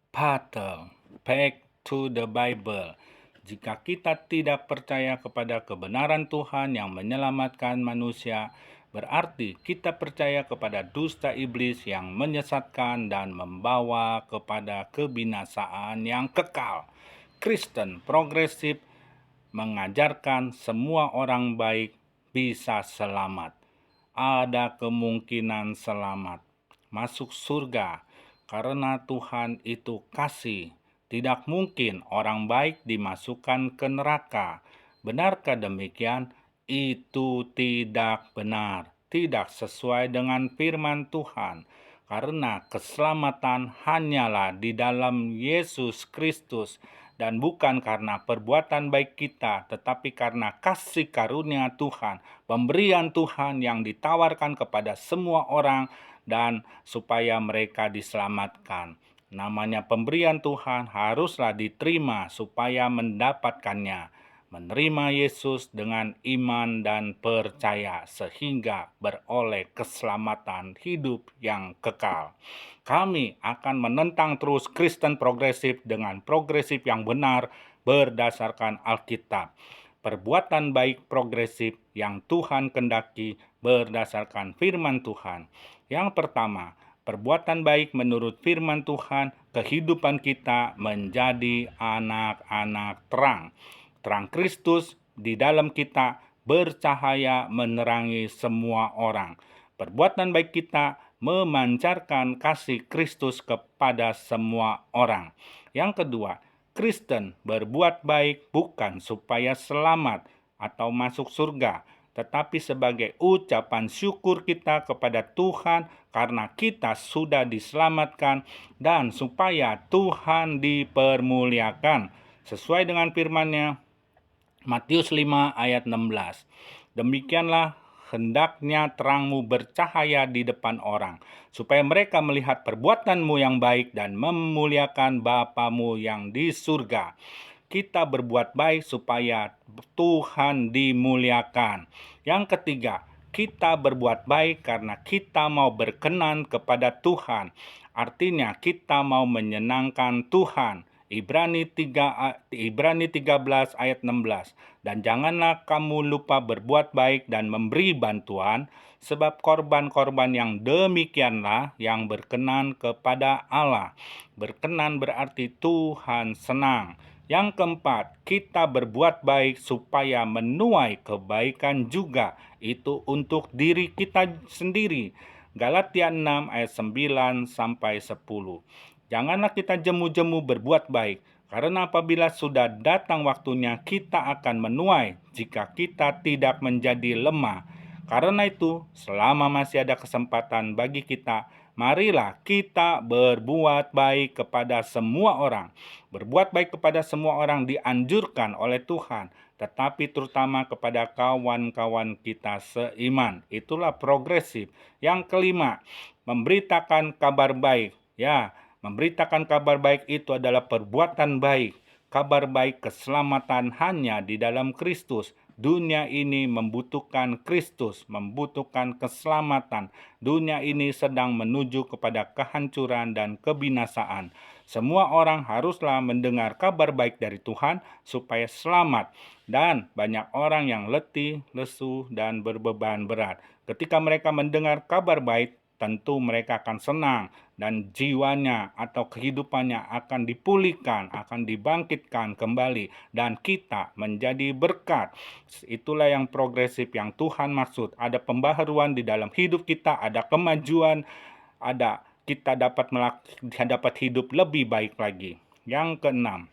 Patel, back to the Bible. Jika kita tidak percaya kepada kebenaran Tuhan yang menyelamatkan manusia, berarti kita percaya kepada dusta iblis yang menyesatkan dan membawa kepada kebinasaan yang kekal. Kristen progresif mengajarkan semua orang baik bisa selamat. Ada kemungkinan selamat masuk surga karena Tuhan itu kasih. Tidak mungkin orang baik dimasukkan ke neraka. Benarkah demikian? Itu tidak benar. Tidak sesuai dengan firman Tuhan. Karena keselamatan hanyalah di dalam Yesus Kristus dan bukan karena perbuatan baik kita, tetapi karena kasih karunia Tuhan, pemberian Tuhan yang ditawarkan kepada semua orang dan supaya mereka diselamatkan. Namanya pemberian Tuhan haruslah diterima supaya mendapatkannya. Menerima Yesus dengan iman dan percaya sehingga beroleh keselamatan hidup yang kekal. Kami akan menentang terus Kristen progresif dengan progresif yang benar berdasarkan Alkitab. Perbuatan baik progresif yang Tuhan kendaki berdasarkan firman Tuhan. Yang pertama, perbuatan baik menurut firman Tuhan, kehidupan kita menjadi anak-anak terang. Terang Kristus di dalam kita bercahaya menerangi semua orang. Perbuatan baik kita memancarkan kasih Kristus kepada semua orang. Yang kedua, Kristen berbuat baik bukan supaya selamat atau masuk surga, tetapi sebagai ucapan syukur kita kepada Tuhan karena kita sudah diselamatkan dan supaya Tuhan dipermuliakan. Sesuai dengan firman-Nya, Matius 5 ayat 16. Demikianlah hendaknya terangmu bercahaya di depan orang, supaya mereka melihat perbuatanmu yang baik dan memuliakan Bapamu yang di surga. Kita berbuat baik supaya Tuhan dimuliakan. Yang ketiga, kita berbuat baik karena kita mau berkenan kepada Tuhan. Artinya kita mau menyenangkan Tuhan. Ibrani 13 ayat 16. Dan janganlah kamu lupa berbuat baik dan memberi bantuan, sebab korban-korban yang demikianlah yang berkenan kepada Allah. Berkenan berarti Tuhan senang. Yang keempat, kita berbuat baik supaya menuai kebaikan juga. Itu untuk diri kita sendiri. Galatia 6 ayat 9 sampai 10. Janganlah kita jemu-jemu berbuat baik, karena apabila sudah datang waktunya kita akan menuai jika kita tidak menjadi lemah. Karena itu, selama masih ada kesempatan bagi kita, marilah kita berbuat baik kepada semua orang. Berbuat baik kepada semua orang dianjurkan oleh Tuhan, tetapi terutama kepada kawan-kawan kita seiman. Itulah progresif. Yang kelima, memberitakan kabar baik. Ya, memberitakan kabar baik itu adalah perbuatan baik. Kabar baik keselamatan hanya di dalam Kristus. Dunia ini membutuhkan Kristus, membutuhkan keselamatan. Dunia ini sedang menuju kepada kehancuran dan kebinasaan. Semua orang haruslah mendengar kabar baik dari Tuhan supaya selamat. Dan banyak orang yang letih, lesu, dan berbeban berat. Ketika mereka mendengar kabar baik, tentu mereka akan senang dan jiwanya atau kehidupannya akan dipulihkan, akan dibangkitkan kembali dan kita menjadi berkat. Itulah yang progresif yang Tuhan maksud. Ada pembaharuan di dalam hidup kita, ada kemajuan, ada kita dapat hidup lebih baik lagi. Yang keenam,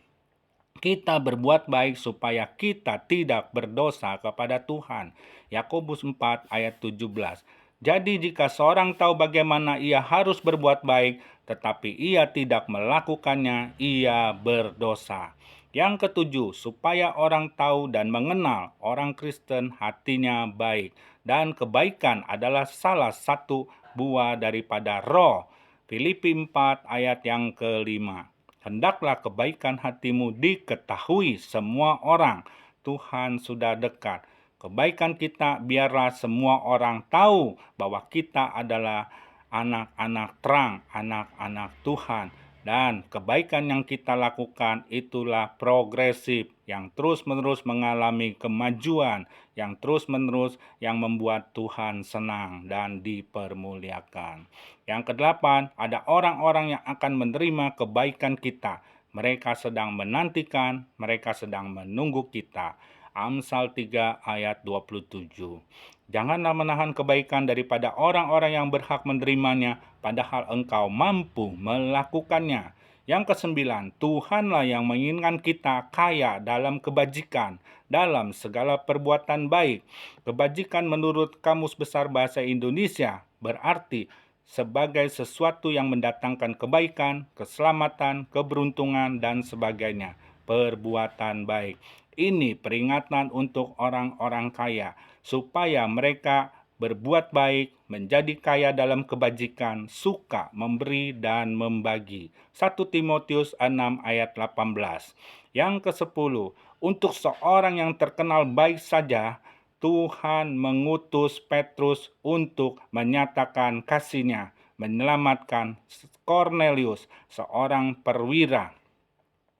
kita berbuat baik supaya kita tidak berdosa kepada Tuhan. Yakobus 4 ayat 17. Jadi jika seorang tahu bagaimana ia harus berbuat baik, tetapi ia tidak melakukannya, ia berdosa. Yang ketujuh, supaya orang tahu dan mengenal orang Kristen hatinya baik. Dan kebaikan adalah salah satu buah daripada roh. Filipi 4 ayat yang kelima. Hendaklah kebaikan hatimu diketahui semua orang. Tuhan sudah dekat. Kebaikan kita biarlah semua orang tahu bahwa kita adalah anak-anak terang, anak-anak Tuhan. Dan kebaikan yang kita lakukan itulah progresif, yang terus-menerus mengalami kemajuan, yang terus-menerus yang membuat Tuhan senang dan dipermuliakan. Yang kedelapan, ada orang-orang yang akan menerima kebaikan kita. Mereka sedang menantikan, mereka sedang menunggu kita. Amsal 3 ayat 27. Janganlah menahan kebaikan daripada orang-orang yang berhak menerimanya, padahal engkau mampu melakukannya. Yang kesembilan, Tuhanlah yang menginginkan kita kaya dalam kebajikan, dalam segala perbuatan baik. Kebajikan menurut Kamus Besar Bahasa Indonesia berarti sebagai sesuatu yang mendatangkan kebaikan, keselamatan, keberuntungan, dan sebagainya. Perbuatan baik. Ini peringatan untuk orang-orang kaya, supaya mereka berbuat baik, menjadi kaya dalam kebajikan, suka memberi dan membagi. 1 Timotius 6 ayat 18. Yang ke-10, untuk seorang yang terkenal baik saja, Tuhan mengutus Petrus untuk menyatakan kasih-Nya, menyelamatkan Kornelius, seorang perwira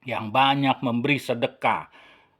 yang banyak memberi sedekah,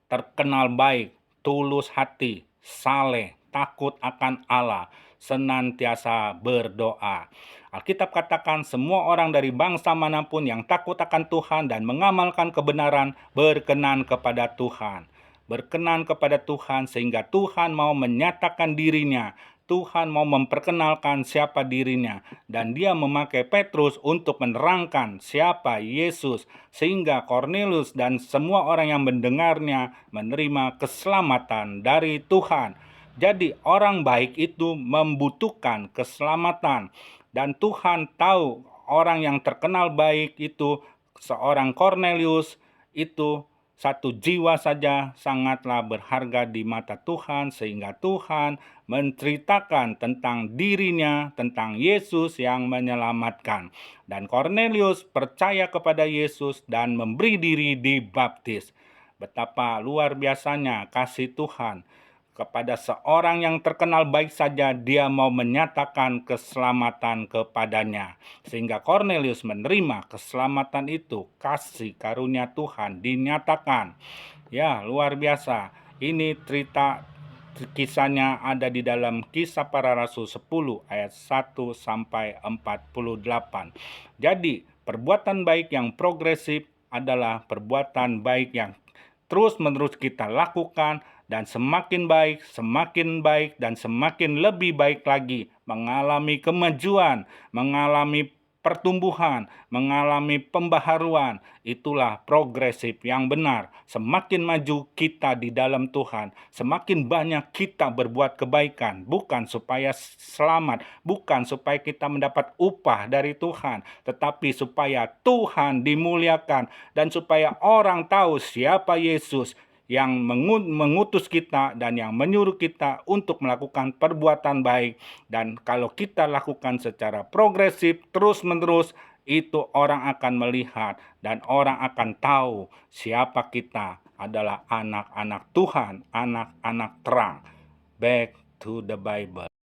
terkenal baik, tulus hati, saleh, takut akan Allah, senantiasa berdoa. Alkitab katakan semua orang dari bangsa manapun yang takut akan Tuhan dan mengamalkan kebenaran berkenan kepada Tuhan. Berkenan kepada Tuhan sehingga Tuhan mau menyatakan dirinya. Tuhan mau memperkenalkan siapa dirinya. Dan dia memakai Petrus untuk menerangkan siapa Yesus. Sehingga Kornelius dan semua orang yang mendengarnya menerima keselamatan dari Tuhan. Jadi orang baik itu membutuhkan keselamatan. Dan Tuhan tahu orang yang terkenal baik itu, seorang Kornelius itu, satu jiwa saja sangatlah berharga di mata Tuhan, sehingga Tuhan menceritakan tentang dirinya, tentang Yesus yang menyelamatkan. Dan Kornelius percaya kepada Yesus dan memberi diri dibaptis. Betapa luar biasanya kasih Tuhan. Kepada seorang yang terkenal baik saja, dia mau menyatakan keselamatan kepadanya. Sehingga Kornelius menerima keselamatan itu, kasih karunia Tuhan dinyatakan. Ya, luar biasa. Ini cerita kisahnya ada di dalam Kisah Para Rasul 10 ayat 1 sampai 48. Jadi, perbuatan baik yang progresif adalah perbuatan baik yang terus-menerus kita lakukan, dan semakin baik, dan semakin lebih baik lagi, mengalami kemajuan, mengalami pertumbuhan, mengalami pembaharuan. Itulah progresif yang benar. Semakin maju kita di dalam Tuhan, semakin banyak kita berbuat kebaikan, bukan supaya selamat, bukan supaya kita mendapat upah dari Tuhan, tetapi supaya Tuhan dimuliakan dan supaya orang tahu siapa Yesus yang mengutus kita dan yang menyuruh kita untuk melakukan perbuatan baik. Dan kalau kita lakukan secara progresif, terus-menerus, itu orang akan melihat dan orang akan tahu siapa kita adalah anak-anak Tuhan, anak-anak terang. Back to the Bible.